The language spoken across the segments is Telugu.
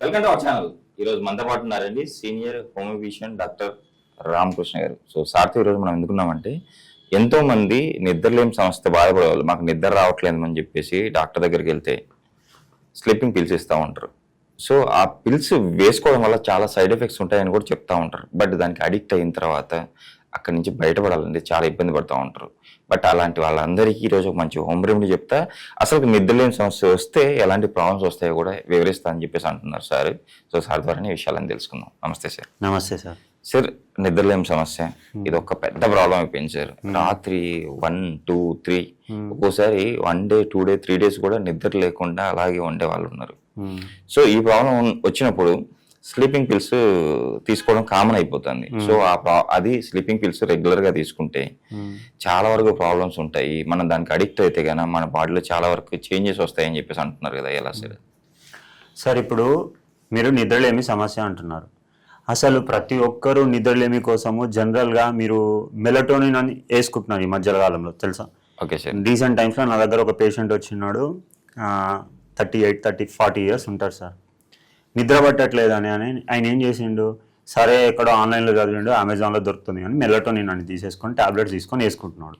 Welcome to our channel. ఈరోజు మనతో పాటు ఉన్నారండి సీనియర్ హోమియోపీషియన్ డాక్టర్ రామకృష్ణ గారు. సో సార్తో ఈరోజు మనం ఎందుకున్నామంటే, ఎంతో మంది నిద్రలేని సమస్యతో బాధపడేవాళ్ళు. మాకు నిద్ర రావట్లేదు అని చెప్పేసి డాక్టర్ దగ్గరికి వెళ్తే స్లీపింగ్ పిల్స్ ఇస్తూ ఉంటారు. సో ఆ పిల్స్ వేసుకోవడం వల్ల చాలా సైడ్ ఎఫెక్ట్స్ ఉంటాయని కూడా చెప్తా ఉంటారు. బట్ దానికి అడిక్ట్ అయిన తర్వాత అక్కడి నుంచి బయటపడాలంటే చాలా ఇబ్బంది పడుతూ ఉంటారు. బట్ అలాంటి వాళ్ళందరికీ ఈరోజు ఒక మంచి హోమ్ రెమెడీ చెప్తా, అసలు నిద్రలేని సమస్య వస్తే ఎలాంటి ప్రాబ్లమ్స్ వస్తాయో కూడా వివరిస్తా అని చెప్పేసి అంటున్నారు సార్. సో సార్ ద్వారానే ఈ విషయాలని తెలుసుకుందాం. నమస్తే సార్. నమస్తే సార్. సార్, నిద్రలేని సమస్య ఇది ఒక పెద్ద ప్రాబ్లం అయిపోయింది సార్. రాత్రి 1, 2, 3 ఒక్కోసారి 1 day 2 day 3 days కూడా నిద్ర లేకుండా అలాగే ఉండే వాళ్ళు ఉన్నారు. సో ఈ ప్రాబ్లం వచ్చినప్పుడు స్లీపింగ్ పిల్స్ తీసుకోవడం కామన్ అయిపోతుంది. సో అది స్లీపింగ్ పిల్స్ రెగ్యులర్ గా తీసుకుంటే చాలా వరకు ప్రాబ్లమ్స్ ఉంటాయి. మనం దానికి అడిక్ట్ అయితే గానీ మన బాడీలో చాలా వరకు చేంజెస్ వస్తాయని చెప్పేసి అంటున్నారు కదా, ఎలా సార్? సార్, ఇప్పుడు మీరు నిద్రలేమి సమస్య అంటున్నారు. అసలు ప్రతి ఒక్కరూ నిద్రలేమి కోసము జనరల్గా మీరు మెలటోనిన్ అని వేసుకుంటున్నారు ఈ మధ్య కాలంలో, తెలుసా? Okay sir. రీసెంట్ టైమ్స్లో నా దగ్గర ఒక పేషెంట్ వచ్చినాడు, 40 years ఉంటారు సార్. నిద్ర పట్టట్లేదని ఆయన ఏం చేసిండు, సరే ఎక్కడో ఆన్లైన్లో చదివిండు, అమెజాన్లో దొరుకుతుంది కానీ మెలటోనిన్ అని తీసేసుకొని టాబ్లెట్స్ తీసుకొని వేసుకుంటున్నాడు.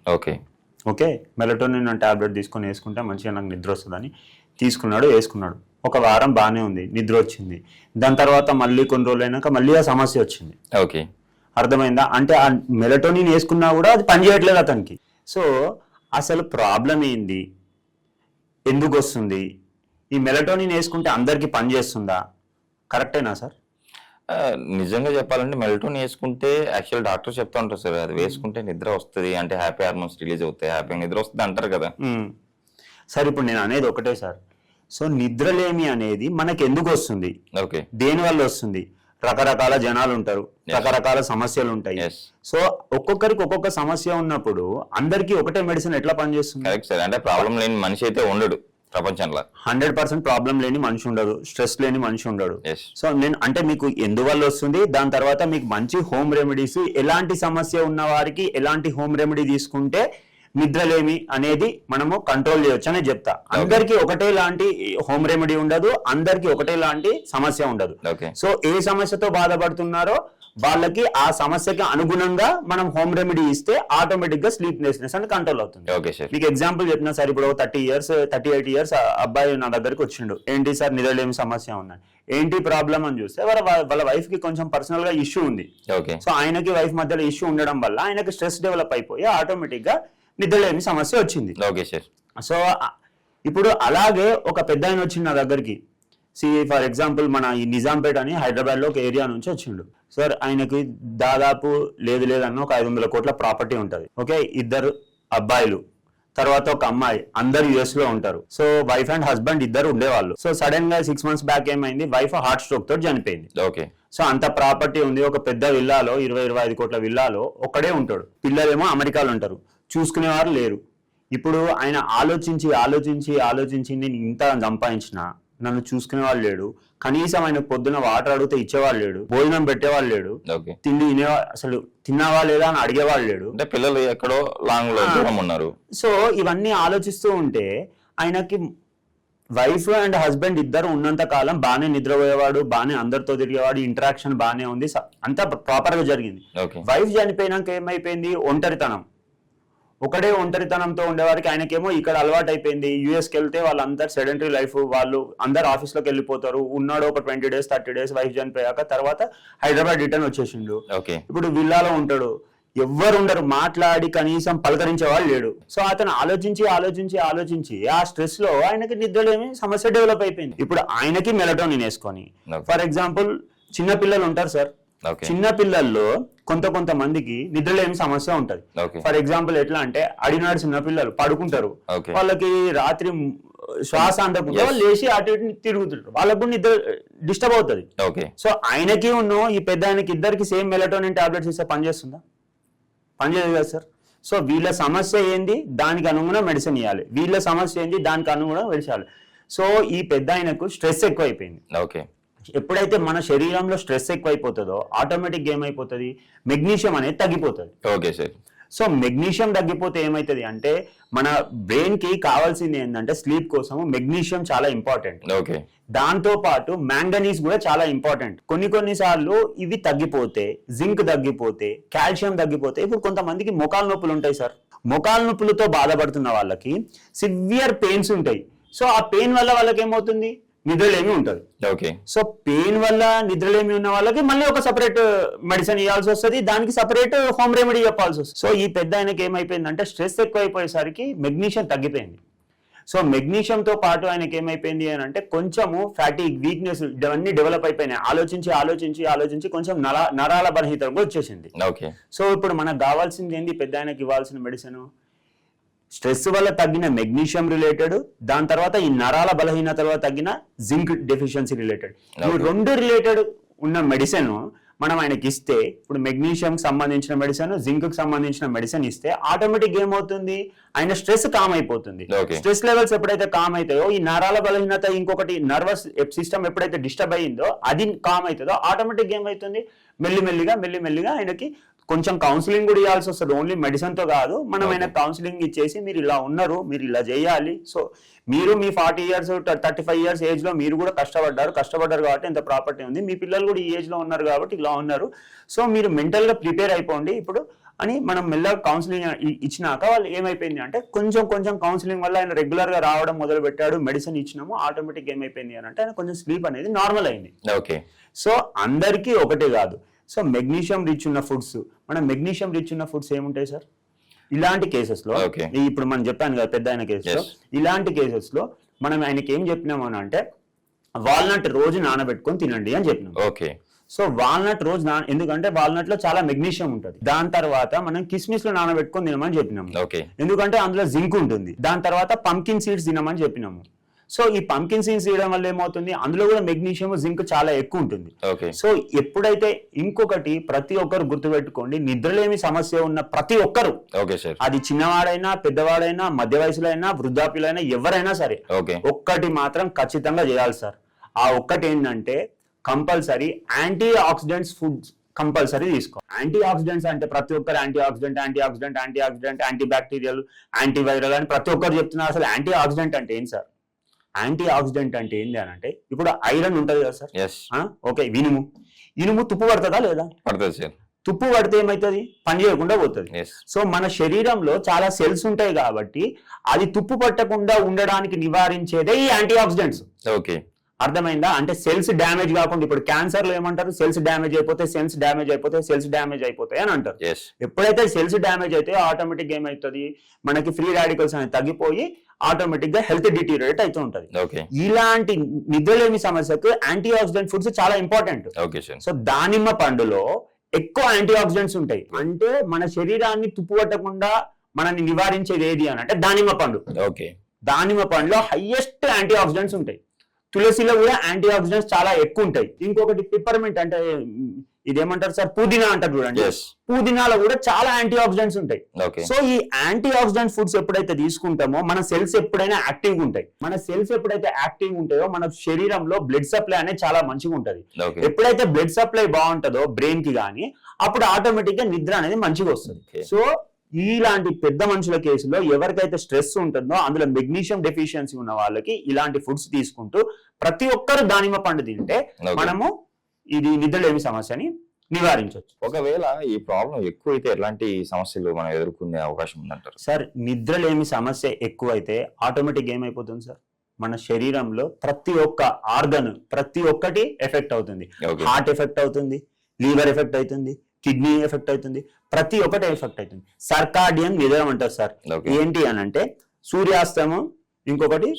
ఓకే, మెలటోనిన్ అని టాబ్లెట్ తీసుకొని వేసుకుంటే మంచిగా నాకు నిద్ర వస్తుందని వేసుకున్నాడు. ఒక వారం బాగానే ఉంది, నిద్ర వచ్చింది. దాని తర్వాత మళ్ళీ కొన్ని రోజులు అయినాక మళ్ళీ ఆ సమస్య వచ్చింది. ఓకే, అర్థమైందా? అంటే ఆ మెలటోనిన్ వేసుకున్నా కూడా అది పనిచేయట్లేదు అతనికి. సో అసలు ప్రాబ్లం ఏంది, ఎందుకు వస్తుంది, ఈ మెలటోనిన్ వేసుకుంటే అందరికీ పనిచేస్తుందా, కరెక్టేనా సార్? నిజంగా చెప్పాలంటే మెలటోనిన్ వేసుకుంటే యాక్చువల్ డాక్టర్ చెప్తా ఉంటారు సార్, అది వేసుకుంటే నిద్ర వస్తుంది, అంటే హ్యాపీ హార్మోన్స్ రిలీజ్ అవుతాయి, హ్యాపీ నిద్ర వస్తుంది అంటారు కదా. సార్, ఇప్పుడు నేను అనేది ఒకటే సార్. సో నిద్రలేమి అనేది మనకి ఎందుకు వస్తుంది, ఓకే, దేని వల్ల వస్తుంది? రకరకాల జనాలు ఉంటారు, రకరకాల సమస్యలు ఉంటాయి. సో ఒక్కొక్కరికి ఒక్కొక్క సమస్య ఉన్నప్పుడు అందరికి ఒకటే మెడిసిన్ ఎట్లా పనిచేస్తుంది? Correct sir. అంటే ప్రాబ్లం లేని మనిషి అయితే ఉండడు ప్రపంచంలో. 100% ప్రాబ్లం లేని మనిషి ఉండదు, స్ట్రెస్ లేని మనిషి ఉండడు. సో నేను అంటే మీకు ఎందువల్ల వస్తుంది, దాని తర్వాత మీకు మంచి హోమ్ రెమెడీస్, ఎలాంటి సమస్య ఉన్న వారికి ఎలాంటి హోమ్ రెమెడీ తీసుకుంటే నిద్రలేమి అనేది మనము కంట్రోల్ చేయొచ్చు అని చెప్తా. అందరికి ఒకటే లాంటి హోమ్ రెమెడీ ఉండదు, అందరికి ఒకటే లాంటి సమస్య ఉండదు. సో ఏ సమస్యతో బాధపడుతున్నారో వాళ్ళకి ఆ సమస్యకి అనుగుణంగా మనం హోమ్ రెమెడీ ఇస్తే ఆటోమేటిక్ గా స్లీప్లెస్నెస్ అని కంట్రోల్ అవుతుంది. మీకు ఎగ్జాంపుల్ చెప్పినా సార్, ఇప్పుడు 38 years అబ్బాయి నా దగ్గరికి వచ్చిండు. ఏంటి సార్ నిద్రలేమి సమస్య ఉన్నాయి, ఏంటి ప్రాబ్లం అని చూస్తే వాళ్ళ వైఫ్ కి కొంచెం పర్సనల్ గా ఇష్యూ ఉంది. సో ఆయనకి వైఫ్ మధ్యలో ఇష్యూ ఉండడం వల్ల ఆయనకి స్ట్రెస్ డెవలప్ అయిపోయి ఆటోమేటిక్ గా నిద్రలేని సమస్య వచ్చింది. సో ఇప్పుడు అలాగే ఒక పెద్ద ఆయన వచ్చింది నా దగ్గరికి. ఫర్ ఎగ్జాంపుల్ మన ఈ నిజాంపేట అని హైదరాబాద్ లో ఒక ఏరియా నుంచి వచ్చిండు సార్. ఆయనకి దాదాపు లేదన్న ఒక 500 కోట్ల ప్రాపర్టీ ఉంటది. ఓకే, 2 అబ్బాయిలు, తర్వాత ఒక అమ్మాయి, అందరు US లో ఉంటారు. సో వైఫ్ అండ్ హస్బెండ్ ఇద్దరు ఉండేవాళ్ళు. సో సడన్ గా 6 months బ్యాక్ ఏమైంది, వైఫ్ హార్ట్ స్ట్రోక్ తోటి చనిపోయింది. సో అంత ప్రాపర్టీ ఉంది, ఒక పెద్ద విల్లాలో 20-25 కోట్ల విల్లాలో ఒక్కడే ఉంటాడు. పిల్లలేమో అమెరికాలో ఉంటారు, చూసుకునేవారు లేరు. ఇప్పుడు ఆయన ఆలోచించి నేను ఇంత సంపాదించిన నన్ను చూసుకునే వాళ్ళు లేడు, కనీసం ఆయన పొద్దున వాటర్ అడిగితే ఇచ్చేవాళ్ళు లేడు, భోజనం పెట్టేవాళ్ళు లేడు, తిండి అసలు తిన్నావా లేదా అని అడిగేవాళ్ళు లేడు, అంటే పిల్లలు ఎక్కడో లాంగ్ లో ఉన్నారు. సో ఇవన్నీ ఆలోచిస్తూ ఉంటే ఆయనకి వైఫ్ అండ్ హస్బెండ్ ఇద్దరు ఉన్నంత కాలం బాగానే నిద్రపోయేవాడు, బాగానే అందరితో తిరిగేవాడు, ఇంటరాక్షన్ బాగానే ఉంది, అంతా ప్రాపర్ గా జరిగింది. వైఫ్ చనిపోయినాక ఏమైపోయింది, ఒకటే ఒంటరితనంతో ఉండేవారికి ఆయనకేమో ఇక్కడ అలవాటు అయిపోయింది. యూఎస్కి వెళ్తే వాళ్ళందరూ సెడెంటరీ లైఫ్, వాళ్ళు అందరు ఆఫీస్లోకి వెళ్ళిపోతారు. ఉన్నాడు ఒక 20 days 30 days వైఫ్ చనిపోయాక, తర్వాత హైదరాబాద్ రిటర్న్ వచ్చేసిండు. ఇప్పుడు విల్లాలో ఉంటాడు, ఎవ్వరు ఉండరు, మాట్లాడి కనీసం పలకరించే వాళ్ళు లేడు. సో అతను ఆలోచించి ఆ స్ట్రెస్ లో ఆయనకి నిద్రలేమి సమస్య డెవలప్ అయిపోయింది. ఇప్పుడు ఆయనకి మెలటోనిన్ వేసుకొని, ఫర్ ఎగ్జాంపుల్ చిన్న పిల్లలు ఉంటారు సార్, చిన్న పిల్లల్లో కొంతమందికి నిద్రలేమి సమస్య ఉంటది. ఫర్ ఎగ్జాంపుల్ ఎట్లా అంటే, అడినాడు చిన్న పిల్లలు పడుకుంటారు, వాళ్ళకి రాత్రి శ్వాస అందకుండా వాళ్ళు లేచి అటు ఇటు తిరుగుతుంటారు, వాళ్ళకు కూడా నిద్ర డిస్టర్బ్ అవుతుంది. సో ఆయనకి ఈ పెద్ద ఆయనకి ఇద్దరికి సేమ్ మెలటోనిన్ టాబ్లెట్స్ ఇస్తే పనిచేస్తుందా? పనిచేయదు కదా సార్. సో వీళ్ళ సమస్య ఏంది, దానికి అనుగుణంగా మెడిసిన్ ఇవ్వాలి, వీళ్ళ సమస్య ఏంది, దానికి అనుగుణంగా మెడిసిన్. సో ఈ పెద్ద ఆయనకు స్ట్రెస్ ఎక్కువ అయిపోయింది. ఎప్పుడైతే మన శరీరంలో స్ట్రెస్ ఎక్కువైపోతుందో ఆటోమేటిక్ ఏమైపోతుంది, మెగ్నీషియం అనేది తగ్గిపోతుంది. సో మెగ్నీషియం తగ్గిపోతే ఏమైతుంది అంటే మన బ్రెయిన్ కి కావాల్సింది ఏంటంటే స్లీప్ కోసం మెగ్నీషియం చాలా ఇంపార్టెంట్. ఓకే. దాంతో పాటు మ్యాంగనీస్ కూడా చాలా ఇంపార్టెంట్. కొన్ని సార్లు ఇవి తగ్గిపోతే, జింక్ తగ్గిపోతే, కాల్షియం తగ్గిపోతే, ఇప్పుడు కొంతమందికి మోకాలు నొప్పులు ఉంటాయి సార్. మోకాలు నొప్పులతో బాధపడుతున్న వాళ్ళకి సివియర్ పెయిన్స్ ఉంటాయి. సో ఆ పెయిన్ వల్ల వాళ్ళకి ఏమవుతుంది, నిద్రలేమి ఉంటుంది. ఓకే. సో పెయిన్ వల్ల నిద్రలేమి ఉన్న వాళ్ళకి మళ్ళీ ఒక సపరేట్ మెడిసిన్ ఇవ్వాల్సి వస్తుంది, దానికి సపరేట్ హోమ్ రెమెడీ చెప్పాల్సి వస్తుంది. సో ఈ పెద్ద ఆయనకి ఏమైపోయిందంటే స్ట్రెస్ ఎక్కువైపోయేసరికి మెగ్నీషియం తగ్గిపోయింది. సో మెగ్నీషియంతో పాటు ఆయనకి ఏమైపోయింది అని అంటే కొంచెము ఫ్యాటిక్, వీక్నెస్ ఇవన్నీ డెవలప్ అయిపోయినాయి. ఆలోచించి కొంచెం నరాల బలహీనత కూడా వచ్చేసింది. ఓకే. సో ఇప్పుడు మనకు కావాల్సింది ఏంది, పెద్ద ఆయనకి ఇవ్వాల్సిన మెడిసిన్ స్ట్రెస్ వల్ల తగ్గిన మెగ్నీషియం రిలేటెడ్, దాని తర్వాత ఈ నరాల బలహీనత వల్ల తగ్గిన జింక్ డెఫిషియన్సీ రిలేటెడ్. ఈ రెండు రిలేటెడ్ ఉన్న మెడిసిన్ మనం ఆయనకి ఇస్తే, ఇప్పుడు మెగ్నీషియం సంబంధించిన మెడిసిన్, జింక్ కి సంబంధించిన మెడిసిన్ ఇస్తే ఆటోమేటిక్ ఏమవుతుంది, ఆయన స్ట్రెస్ కామ్ అయిపోతుంది. స్ట్రెస్ లెవెల్స్ ఎప్పుడైతే కామ్ అవుతాయో, ఈ నరాల బలహీనత, ఇంకొకటి నర్వస్ సిస్టమ్ ఎప్పుడైతే డిస్టర్బ్ అయ్యిందో అది కామ్ అవుతుందో ఆటోమేటిక్ ఏమవుతుంది, మెల్లిమెల్లిగా ఆయనకి కొంచెం కౌన్సిలింగ్ కూడా ఇవ్వాల్సి వస్తుంది. ఓన్లీ మెడిసిన్ తో కాదు, మనం ఆయన కౌన్సిలింగ్ ఇచ్చేసి మీరు ఇలా ఉన్నారు, మీరు ఇలా చేయాలి. సో మీరు మీ 40 years 35 years ఏజ్ లో మీరు కూడా కష్టపడ్డారు కాబట్టి ఇంత ప్రాపర్టీ ఉంది, మీ పిల్లలు కూడా ఈ ఏజ్ లో ఉన్నారు కాబట్టి ఇలా ఉన్నారు. సో మీరు మెంటల్ గా ప్రిపేర్ అయిపోండి ఇప్పుడు అని మనం మెల్లగా కౌన్సిలింగ్ ఇచ్చినాక వాళ్ళు ఏమైపోయింది అంటే కొంచెం కౌన్సిలింగ్ వల్ల ఆయన రెగ్యులర్ గా రావడం మొదలు పెట్టాడు. మెడిసిన్ ఇచ్చినాము, ఆటోమేటిక్ ఏమైపోయింది అని అంటే ఆయన కొంచెం స్లీప్ అనేది నార్మల్ అయింది. ఓకే. సో అందరికీ ఒకటే కాదు. సో మెగ్నీషియం రిచ్ ఉన్న ఫుడ్స్, మన మెగ్నీషియం రిచ్ ఉన్న ఫుడ్స్ ఏముంటాయి సార్, ఇలాంటి కేసెస్ లో ఇప్పుడు మనం చెప్పాను కదా పెద్ద ఆయన కేసులో, ఇలాంటి కేసెస్ లో మనం ఆయనకి ఏం చెప్పినాము అని అంటే వాల్నట్ రోజు నానబెట్టుకొని తినండి అని చెప్పినాం. ఓకే. సో వాల్నట్ రోజు ఎందుకంటే వాల్నట్ లో చాలా మెగ్నీషియం ఉంటుంది. దాని తర్వాత మనం కిస్మిస్ లో నానబెట్టుకొని తినమని చెప్పినాము, ఎందుకంటే అందులో జింక్ ఉంటుంది. దాని తర్వాత పంకిన్ సీడ్స్ తినమని చెప్పినాము. సో ఈ పంకిన్ సీడ్స్ తీయడం వల్ల ఏమవుతుంది, అందులో కూడా మెగ్నీషియం, జింక్ చాలా ఎక్కువ ఉంటుంది. సో ఎప్పుడైతే ఇంకొకటి ప్రతి ఒక్కరు గుర్తుపెట్టుకోండి, నిద్రలేమి సమస్య ఉన్న ప్రతి ఒక్కరు, అది చిన్నవాడైనా పెద్దవాడైనా మధ్య వయసులో అయినా వృద్ధాప్యులైనా ఎవరైనా సరే ఒక్కటి మాత్రం ఖచ్చితంగా చేయాలి సార్. ఆ ఒక్కటి ఏంటంటే compulsory antioxidants foods compulsory తీసుకో. యాంటీ ఆక్సిడెంట్స్ అంటే ప్రతి ఒక్కరు antioxidant, antibacterial, antiviral అని ప్రతి ఒక్కరు చెప్తున్నారు. అసలు యాంటీ ఆక్సిడెంట్ అంటే ఏంటి సార్? యాంటీ ఆక్సిడెంట్ అంటే ఏంటి అని అంటే, ఇప్పుడు ఐరన్ ఉంటది కదా సార్, ఓకే, ఇనుము తుప్పు పడుతుందా లేదా? పడుతుంది సార్. తుప్పు పడితే ఏమవుతుంది, పని చేయకుండా పోతుంది. సో మన శరీరంలో చాలా సెల్స్ ఉంటాయి కాబట్టి అది తుప్పు పట్టకుండా ఉండడానికి నివారించేదే ఈ యాంటీ ఆక్సిడెంట్స్. ఓకే, అర్థమైందా? అంటే సెల్స్ డ్యామేజ్ కాకుండా, ఇప్పుడు క్యాన్సర్ లో ఏమంటారు, సెల్స్ డ్యామేజ్ అయిపోతాయి అని అంటారు. ఎప్పుడైతే సెల్స్ డ్యామేజ్ అయితే ఆటోమేటిక్ ఏమవుతుంది, మనకి ఫ్రీ రాడికల్స్ అనేది తగ్గిపోయి ఆటోమేటిక్ గా హెల్త్ డిటీరియేట్ అవుతూ ఉంటది. ఇలాంటి నిద్రలేమి సమస్యకు యాంటీ ఆక్సిడెంట్ ఫుడ్స్ చాలా ఇంపార్టెంట్. సో దానిమ్మ పండులో ఎక్కువ యాంటీ ఆక్సిడెంట్స్ ఉంటాయి. అంటే మన శరీరాన్ని తుప్పు పట్టకుండా మనల్ని నివారించేది ఏది అని అంటే దానిమ్మ పండు. దానిమ్మ పండులో హైయెస్ట్ యాంటీ ఆక్సిడెంట్స్ ఉంటాయి. తులసిలో కూడా యాంటీ ఆక్సిడెంట్స్ చాలా ఎక్కువ ఉంటాయి. ఇంకొకటి పిప్పర్మెంట్ అంటే ఇదేమంటారు సార్, పుదీనా అంటారు చూడండి, పుదీనాలో కూడా చాలా యాంటీ ఆక్సిడెంట్స్ ఉంటాయి. సో ఈ యాంటీ ఆక్సిడెంట్ ఫుడ్స్ ఎప్పుడైతే తీసుకుంటామో మన సెల్స్ ఎప్పుడైనా యాక్టివ్ ఉంటాయి. మన సెల్స్ ఎప్పుడైతే యాక్టివ్ ఉంటాయో మన శరీరంలో బ్లడ్ సప్లై అనేది చాలా మంచిగా ఉంటది. ఎప్పుడైతే బ్లడ్ సప్లై బాగుంటుందో బ్రెయిన్ కి గానీ, అప్పుడు ఆటోమేటిక్ గా నిద్ర అనేది మంచిగా వస్తుంది. సో ఇలాంటి పెద్ద మనుషుల కేసులో ఎవరికైతే స్ట్రెస్ ఉంటుందో, అందులో మెగ్నీషియం డెఫిషియన్సీ ఉన్న వాళ్ళకి ఇలాంటి ఫుడ్స్ తీసుకుంటూ ప్రతి ఒక్కరు దానిమ్మ పండు తింటే మనము ఇది నిద్రలేమి సమస్యని నివారించవచ్చు. ఒకవేళ ఈ ప్రాబ్లం ఎక్కువైతే ఎలాంటి సమస్యలు మనం ఎదుర్కొనే అవకాశం ఉందంటారు సార్? నిద్రలేమి సమస్య ఎక్కువైతే ఆటోమేటిక్ ఏమైపోతుంది సార్, మన శరీరంలో ప్రతి ఒక్క ఆర్గన్ ప్రతి ఒక్కటి ఎఫెక్ట్ అవుతుంది. హార్ట్ ఎఫెక్ట్ అవుతుంది, లివర్ ఎఫెక్ట్ అవుతుంది, కిడ్నీ ఎఫెక్ట్ అవుతుంది, ప్రతి ఒక్కటి ఎఫెక్ట్ అవుతుంది. సర్కాడియన్ నిద్రం అంటారు సార్. ఏంటి అని అంటే సూర్యాస్తమం, ఇంకొకటి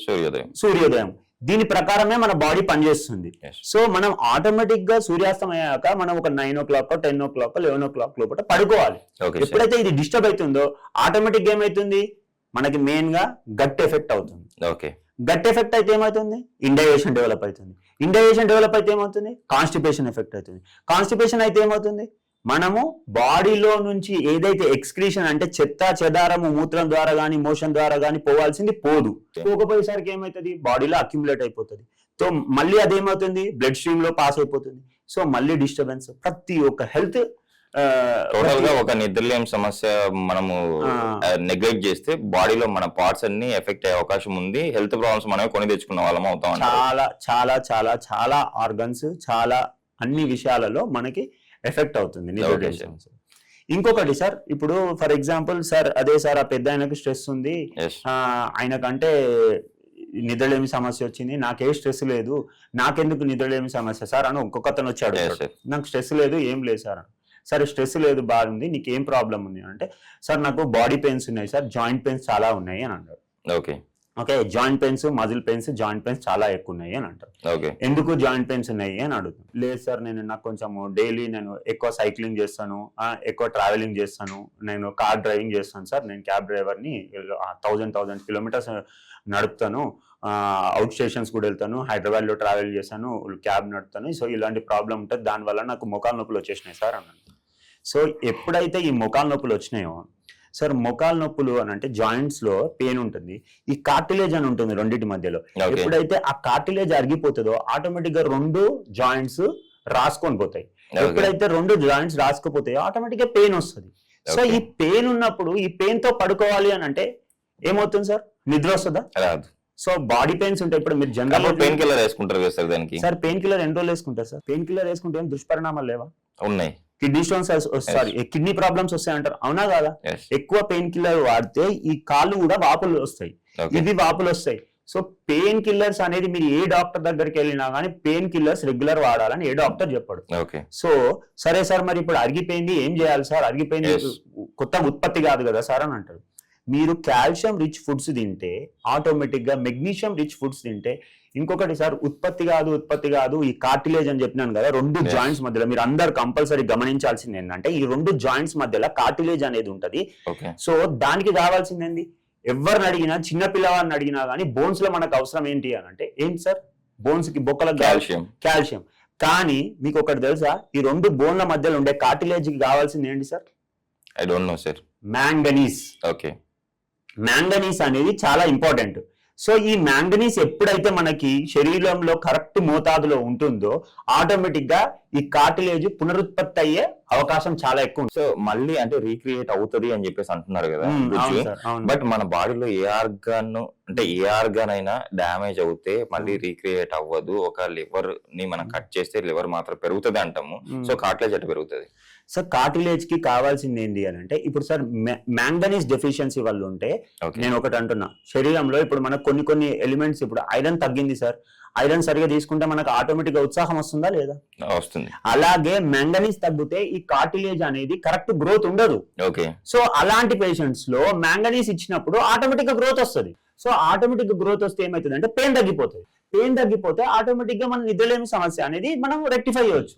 సూర్యోదయం. దీని ప్రకారమే మన బాడీ పనిచేస్తుంది. సో మనం ఆటోమేటిక్ గా సూర్యాస్తం అయ్యాక మనం ఒక 9 o'clock 10 o'clock 11 o'clock లోపల పడుకోవాలి. ఎప్పుడైతే ఇది డిస్టర్బ్ అవుతుందో ఆటోమేటిక్ ఏమైతుంది, మనకి మెయిన్ గా గట్ ఎఫెక్ట్ అవుతుంది. గట్ ఎఫెక్ట్ అయితే ఏమవుతుంది, ఇండైజెషన్ డెవలప్ అవుతుంది. ఇండైజెషన్ డెవలప్ అయితే ఏమవుతుంది, కాన్స్టిపేషన్ ఎఫెక్ట్ అవుతుంది. కాన్స్టిపేషన్ అయితే ఏమవుతుంది, మనము బాడీలో నుంచి ఏదైతే ఎక్స్క్రీషన్ అంటే చెత్త చెదారము మూత్రం ద్వారా గానీ మోషన్ ద్వారా గానీ పోవాల్సింది పోదు. పోకపోయేసరికి ఏమవుతుంది, బాడీలో అక్యుములేట్ అయిపోతుంది. సో మళ్ళీ అదేమవుతుంది, బ్లడ్ స్ట్రీమ్ లో పాస్ అయిపోతుంది. సో మళ్ళీ డిస్టర్బెన్స్, ప్రతి ఒక్క హెల్త్ టోటల్ గా ఒక నిద్రలేని సమస్య మనము నెగ్లెక్ట్ చేస్తే బాడీలో మన పార్ట్స్ అన్ని ఎఫెక్ట్ అయ్యే అవకాశం ఉంది. హెల్త్ ప్రాబ్లమ్స్ మనమే కొని తెచ్చుకున్న వాళ్ళం అవుతాం. చాలా చాలా చాలా చాలా ఆర్గన్స్, చాలా అన్ని విషయాలలో మనకి ఎఫెక్ట్ అవుతుంది నిద్రలేమి సమస్య. ఇంకొకటి సార్, ఇప్పుడు ఫర్ ఎగ్జాంపుల్ సార్, అదే సార్ ఆ పెద్ద ఆయనకు స్ట్రెస్ ఉంది, ఆయనకంటే నిద్రలేమి సమస్య వచ్చింది, నాకే స్ట్రెస్ లేదు, నాకెందుకు నిద్రలేమి సమస్య సార్ అని ఇంకొక అతను వచ్చాడు. నాకు స్ట్రెస్ లేదు, ఏం లేదు సార్. సరే స్ట్రెస్ లేదు, బాగుంది, నీకు ఏం ప్రాబ్లం ఉంది అంటే, సార్ నాకు బాడీ పెయిన్స్ ఉన్నాయి సార్, జాయింట్ పెయిన్స్ చాలా ఉన్నాయి అని అన్నాడు. Okay, joint pains, muscle pains, joint pains చాలా ఎక్కువ ఉన్నాయి అని అంటారు. ఎందుకు జాయింట్ పెయిన్స్ ఉన్నాయి అని అడుగుతాను. లేదు సార్, నాకు కొంచెం డైలీ నేను ఎక్కువ సైక్లింగ్ చేస్తాను, ఎక్కువ ట్రావెలింగ్ చేస్తాను, నేను కార్ డ్రైవింగ్ చేస్తాను సార్, నేను క్యాబ్ డ్రైవర్ని 1000 కిలోమీటర్స్ నడుపుతాను, అవుట్ స్టేషన్స్ కూడా వెళ్తాను, హైదరాబాద్లో ట్రావెల్ చేశాను, క్యాబ్ నడుపుతాను, సో ఇలాంటి ప్రాబ్లం ఉంటుంది, దానివల్ల నాకు మోకాలు నొప్పులు వచ్చేసినాయి సార్ అన్నాను. సో ఎప్పుడైతే ఈ మోకాలు నొప్పులు వచ్చినాయో సార్, మోకాలు నొప్పులు అని అంటే జాయింట్స్ లో పెయిన్ ఉంటుంది, ఈ కార్టిలేజ్ అని ఉంటుంది రెండింటి మధ్యలో. ఎప్పుడైతే ఆ కార్టిలేజ్ అరిగిపోతుందో ఆటోమేటిక్ గా 2 జాయింట్స్ రాసుకొని పోతాయి. ఎప్పుడైతే 2 జాయింట్స్ రాసుకుపోతాయో ఆటోమేటిక్ గా పెయిన్ వస్తుంది. సో ఈ పెయిన్ ఉన్నప్పుడు ఈ పెయిన్ తో పడుకోవాలి అని అంటే ఏమవుతుంది సార్, నిద్ర వస్తుందా? సో బాడీ పెయిన్స్ ఉంటాయి. ఇప్పుడు మీరు జనరల్ పెయిన్ కిల్లర్ వేసుకుంటారు కదా సార్, దానికి సార్ పెయిన్ కిల్లర్ ఎన్ని రోజులు వేసుకుంటారు సార్? పెయిన్ కిల్లర్ వేసుకుంటే ఏం దుష్పరిణామాలు లేవా? ఉన్నాయి. Kidney stones, sorry kidney problems వస్తాయంటారు, అవునా కాదా? ఎక్కువ పెయిన్ కిల్లర్ వాడితే ఈ కాళ్ళు కూడా వాపులు వస్తాయి, ఇవి వాపులు వస్తాయి. సో పెయిన్ కిల్లర్స్ అనేది మీరు ఏ డాక్టర్ దగ్గరికి వెళ్ళినా కానీ పెయిన్ కిల్లర్స్ రెగ్యులర్ వాడాలని ఏ డాక్టర్ చెప్పాడు. సో సరే సార్, మరి ఇప్పుడు అరిగిపోయింది ఏం చేయాలి సార్? అరిగిపోయింది కొత్త ఉత్పత్తి కాదు కదా సార్ అని అంటారు. మీరు కాల్షియం రిచ్ ఫుడ్స్ తింటే, ఆటోమేటిక్ గా మెగ్నీషియం రిచ్ ఫుడ్స్ తింటే, ఇంకొకటి సార్ ఉత్పత్తి కాదు ఈ కార్టిలేజ్ అని చెప్పినాను కదా, 2 జాయింట్స్ మధ్యలో మీరు అందరు కంపల్సరీ గమనించాల్సింది ఏంటంటే, ఈ 2 జాయింట్స్ మధ్యలో కార్టిలేజ్ అనేది ఉంటది. సో దానికి కావాల్సింది ఎవరిని అడిగినా, చిన్న పిల్లవాడిని అడిగినా కానీ బోన్స్ లో మనకు అవసరం ఏంటి అని అంటే, ఏంటి సార్ బోన్స్ కి బొక్కలకు కాల్షియం. కానీ మీకు ఒకటి తెలుసా, ఈ 2 బోన్ల మధ్యలో ఉండే కార్టిలేజ్ కి కావాల్సింది ఏంటి sir? I don't know sir. Manganese. Manganese అనేది చాలా ఇంపార్టెంట్. సో ఈ మ్యాంగనీస్ ఎప్పుడైతే మనకి శరీరంలో కరెక్ట్ మోతాదులో ఉంటుందో ఆటోమేటిక్ గా ఈ కార్టిలేజ్ పునరుత్పత్తి అయ్యే అవకాశం చాలా ఎక్కువ. సో మళ్ళీ అంటే రీక్రియేట్ అవుతుంది అని చెప్పేసి అంటున్నారు కదా, బట్ మన బాడీలో ఏ ఆర్గాన్ అయినా డ్యామేజ్ అవుతే మళ్ళీ రీక్రియేట్ అవ్వదు. ఒక లివర్ ని మనం కట్ చేస్తే లివర్ మాత్రం పెరుగుతుంది అంటాము. సో కార్టిలేజ్ ఎట్లా పెరుగుతుంది సార్? కార్టిలేజ్ కి కావాల్సింది ఏంటి అని అంటే, ఇప్పుడు సార్ మ్యాంగనీస్ డెఫిషియన్సీ వల్ల ఉంటే, నేను ఒకటి అంటున్నా, శరీరంలో ఇప్పుడు మనకు కొన్ని ఎలిమెంట్స్, ఇప్పుడు ఐరన్ తగ్గింది సార్, ఐరన్ సరిగా తీసుకుంటే మనకు ఆటోమేటిక్ గా ఉత్సాహం వస్తుందా లేదా? వస్తుంది. అలాగే మ్యాంగనీస్ తగ్గితే ఈ కార్టిలేజ్ అనేది కరెక్ట్ గ్రోత్ ఉండదు. సో అలాంటి పేషెంట్స్ లో మ్యాంగనీస్ ఇచ్చినప్పుడు ఆటోమేటిక్ గా గ్రోత్ వస్తుంది. సో ఆటోమేటిక్ గా గ్రోత్ వస్తే ఏమవుతుంది అంటే పెయిన్ తగ్గిపోతుంది. పెయిన్ తగ్గిపోతే ఆటోమేటిక్ గా మన నిద్రలేమి సమస్య అనేది మనం రెక్టిఫై చేయవచ్చు.